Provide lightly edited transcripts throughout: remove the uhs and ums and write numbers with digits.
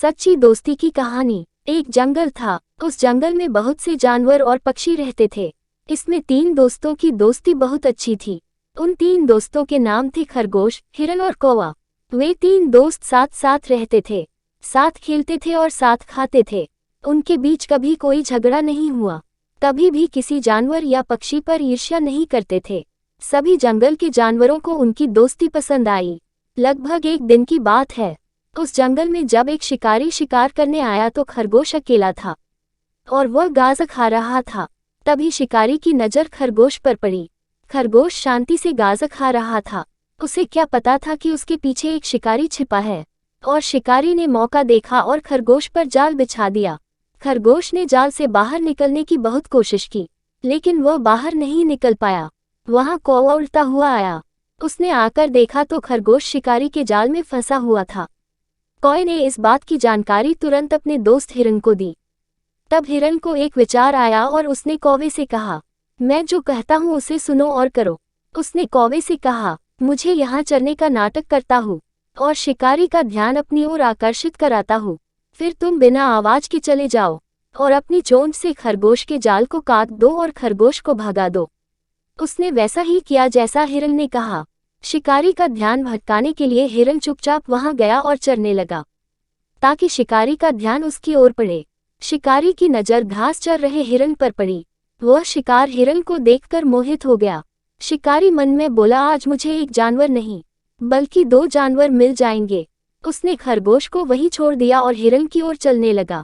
सच्ची दोस्ती की कहानी। एक जंगल था। उस जंगल में बहुत से जानवर और पक्षी रहते थे। इसमें 3 दोस्तों की दोस्ती बहुत अच्छी थी। उन 3 दोस्तों के नाम थे खरगोश, हिरन और कौवा। वे 3 दोस्त साथ साथ रहते थे, साथ खेलते थे और साथ खाते थे। उनके बीच कभी कोई झगड़ा नहीं हुआ, कभी भी किसी जानवर या पक्षी पर ईर्ष्या नहीं करते थे। सभी जंगल के जानवरों को उनकी दोस्ती पसंद आई। लगभग एक दिन की बात है। उस जंगल में जब एक शिकारी शिकार करने आया तो खरगोश अकेला था और वह गाजर खा रहा था। तभी शिकारी की नज़र खरगोश पर पड़ी। खरगोश शांति से गाजर खा रहा था। उसे क्या पता था कि उसके पीछे एक शिकारी छिपा है। और शिकारी ने मौका देखा और खरगोश पर जाल बिछा दिया। खरगोश ने जाल से बाहर निकलने की बहुत कोशिश की, लेकिन वह बाहर नहीं निकल पाया। वहां कौवा उड़ता हुआ आया। उसने आकर देखा तो खरगोश शिकारी के जाल में फंसा हुआ था। कौवे ने इस बात की जानकारी तुरंत अपने दोस्त हिरन को दी। तब हिरन को एक विचार आया और उसने कौवे से कहा, मैं जो कहता हूँ उसे सुनो और करो। उसने कौवे से कहा, मुझे यहाँ चरने का नाटक करता हूँ और शिकारी का ध्यान अपनी ओर आकर्षित कराता हूँ। फिर तुम बिना आवाज के चले जाओ और अपनी चोंच से खरगोश के जाल को काट दो और खरगोश को भगा दो। उसने वैसा ही किया जैसा हिरन ने कहा। शिकारी का ध्यान भटकाने के लिए हिरन चुपचाप वहां गया और चरने लगा, ताकि शिकारी का ध्यान उसकी ओर पड़े। शिकारी की नज़र घास चर रहे हिरन पर पड़ी। वह शिकार हिरन को देखकर मोहित हो गया। शिकारी मन में बोला, आज मुझे एक जानवर नहीं बल्कि 2 जानवर मिल जाएंगे। उसने खरगोश को वहीं छोड़ दिया और हिरन की ओर चलने लगा।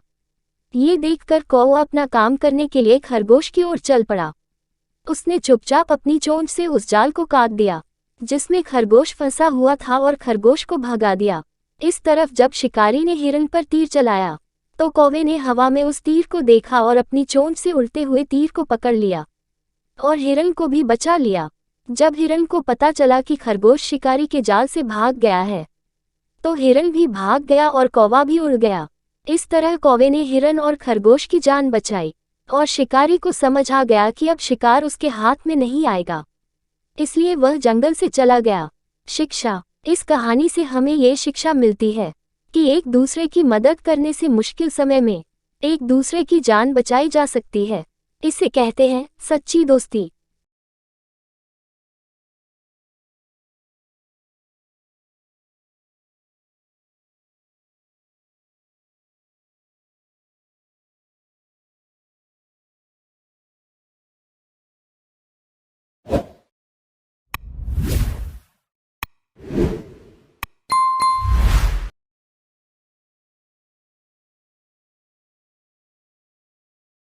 ये देखकर कौवा अपना काम करने के लिए खरगोश की ओर चल पड़ा। उसने चुपचाप अपनी चोंच से उस जाल को काट दिया जिसमें खरगोश फंसा हुआ था और खरगोश को भगा दिया। इस तरफ जब शिकारी ने हिरन पर तीर चलाया तो कौवे ने हवा में उस तीर को देखा और अपनी चोंच से उड़ते हुए तीर को पकड़ लिया और हिरन को भी बचा लिया। जब हिरन को पता चला कि खरगोश शिकारी के जाल से भाग गया है तो हिरन भी भाग गया और कौवा भी उड़ गया। इस तरह कौवे ने हिरन और खरगोश की जान बचाई और शिकारी को समझ आ गया कि अब शिकार उसके हाथ में नहीं आएगा, इसलिए वह जंगल से चला गया। शिक्षा। इस कहानी से हमें ये शिक्षा मिलती है कि एक दूसरे की मदद करने से मुश्किल समय में एक दूसरे की जान बचाई जा सकती है। इसे कहते हैं सच्ची दोस्ती।